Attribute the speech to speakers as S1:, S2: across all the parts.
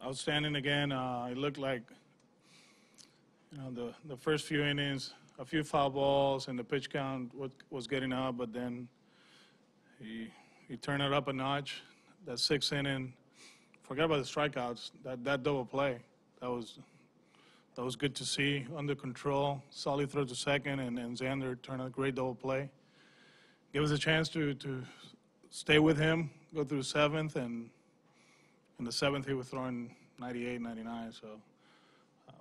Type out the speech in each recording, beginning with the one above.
S1: outstanding again. It looked like, the first few innings, a few foul balls, and the pitch count was getting up, but then he turned it up a notch. That sixth inning, forget about the strikeouts. That double play, that was good to see. Under control, solid throw to second, and Xander turned a great double play. Give us a chance to stay with him, go through seventh, and in the seventh he was throwing 98, 99. So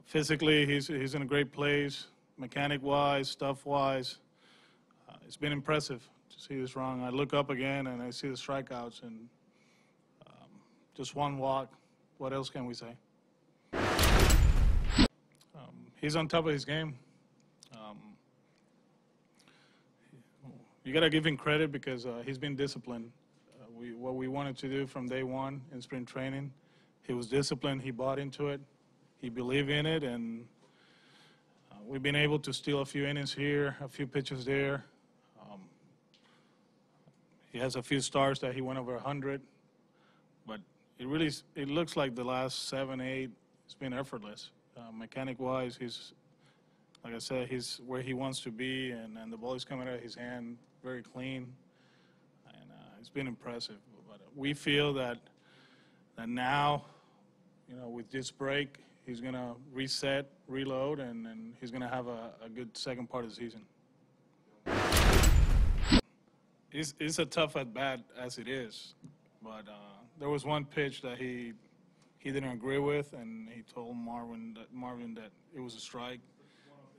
S1: physically, he's in a great place, mechanic-wise, stuff-wise. It's been impressive to see this run. I look up again and I see the strikeouts, and just one walk. What else can we say? He's on top of his game. You got to give him credit because he's been disciplined. What we wanted to do from day one in spring training, he was disciplined. He bought into it. He believed in it, and we've been able to steal a few innings here, a few pitches there. He has a few starts that he went over 100, but it looks like the last 7, 8, it's been effortless. Mechanic-wise, like I said, he's where he wants to be, and the ball is coming out of his hand very clean, and it's been impressive. But we feel that now, with this break, he's going to reset, reload, and he's going to have a good second part of the season. It's a tough at-bat as it is, but there was one pitch that he didn't agree with, and he told Marvin that it was a strike.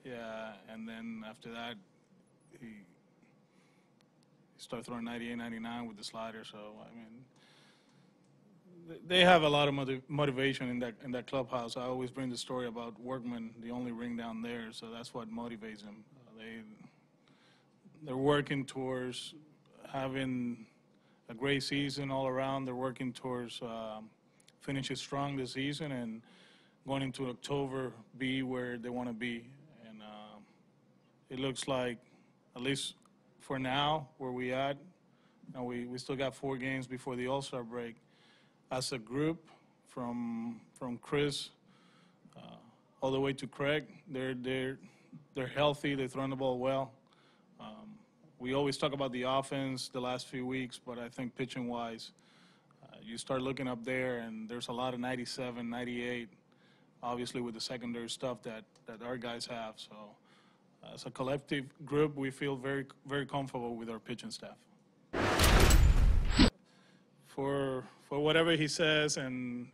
S1: Yeah, and then after that, he started throwing 98, 99 with the slider. So, I mean, they have a lot of motivation in that clubhouse. I always bring the story about Workman, the only ring down there, so that's what motivates them. They're working towards having a great season all around. They're working towards finishing strong this season and going into October, be where they want to be. And it looks like, at least for now, where we at, we still got 4 games before the All-Star break. As a group, from Chris all the way to Craig, they're healthy. They're throwing the ball well. We always talk about the offense the last few weeks, but I think pitching-wise, you start looking up there, and there's a lot of 97, 98, obviously with the secondary stuff that our guys have. So as a collective group, we feel very, very comfortable with our pitching staff. For whatever he says, and,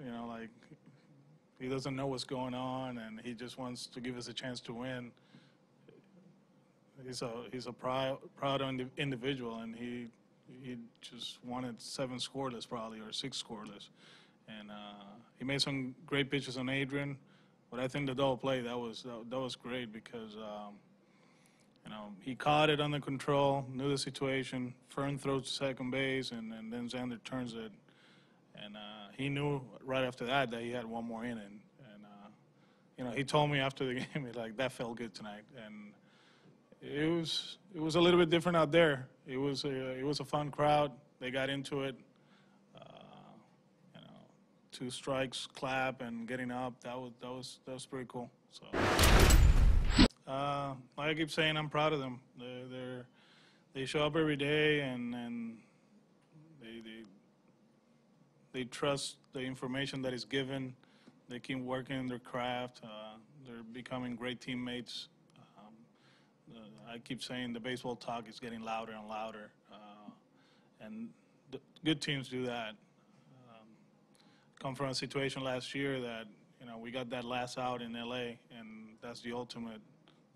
S1: he doesn't know what's going on, and he just wants to give us a chance to win. He's a proud individual, and he just wanted 7 scoreless probably, or 6 scoreless, and he made some great pitches on Adrian, but I think the double play that was great because he caught it under control, knew the situation. Fern throws to second base, and then Xander turns it, and he knew right after that he had one more inning, and he told me after the game, he's like, that felt good tonight, and it was a little bit different out there. It was a fun crowd. They got into it. 2 strikes, clap, and getting up. That was pretty cool. So, like I keep saying, I'm proud of them. They show up every day, and they trust the information that is given. They keep working their craft. They're becoming great teammates. I keep saying the baseball talk is getting louder and louder, and good teams do that. Come from a situation last year that we got that last out in LA, and that's the ultimate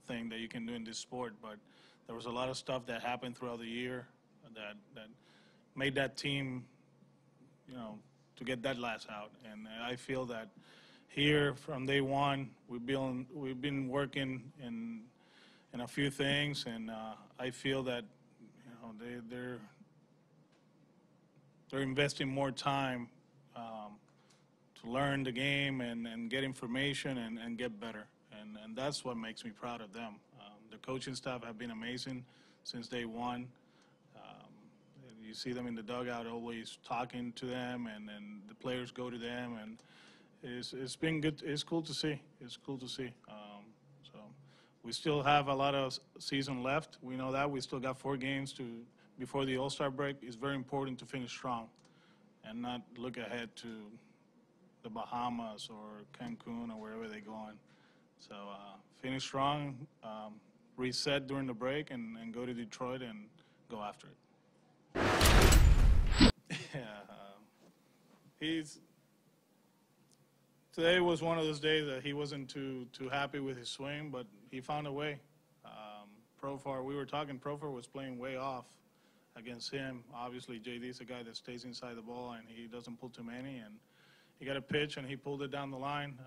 S1: thing that you can do in this sport. But there was a lot of stuff that happened throughout the year that made that team, to get that last out. And I feel that here from day one, we've been working in a few things, and I feel that they're investing more time to learn the game and get information and get better, and that's what makes me proud of them. The coaching staff have been amazing since day one. You see them in the dugout always talking to them, and the players go to them, and It's been good. It's cool to see. It's cool to see. So we still have a lot of season left. We know that we still got 4 games before the All-Star break. It's very important to finish strong and not look ahead to the Bahamas or Cancun or wherever they're going. So finish strong, reset during the break, and go to Detroit and go after it. Yeah, today was one of those days that he wasn't too happy with his swing, but he found a way. Profar, we were talking, Profar was playing way off against him. Obviously, JD's a guy that stays inside the ball, and he doesn't pull too many. And he got a pitch, and he pulled it down the line.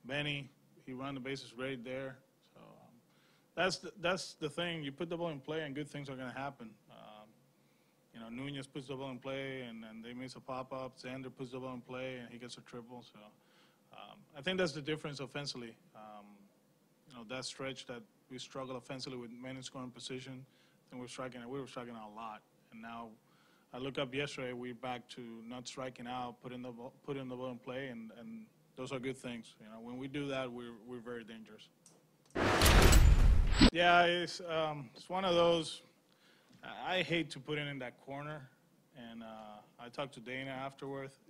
S1: Benny, he ran the bases right there. So that's the thing. You put the ball in play, and good things are going to happen. Nunez puts the ball in play, and they miss a pop-up. Xander puts the ball in play, and he gets a triple. So I think that's the difference offensively. That stretch that we struggle offensively with men in scoring position, and we were striking out a lot. And now I look up yesterday, we're back to not striking out, putting the ball in play, and those are good things. When we do that, we're very dangerous. Yeah, it's one of those. I hate to put it in that corner, and I talked to Dana afterwards.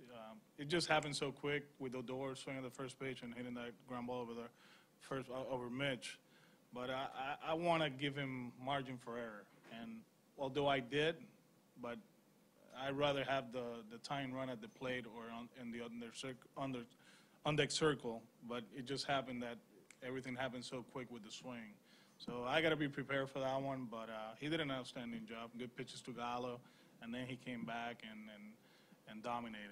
S1: It just happened so quick with Odor swinging the first pitch and hitting that ground ball over Mitch. But I want to give him margin for error, and although I did, but I'd rather have the tying run at the plate or in the on-deck circle. But it just happened that everything happened so quick with the swing. So I got to be prepared for that one, but he did an outstanding job. Good pitches to Gallo, and then he came back and dominated.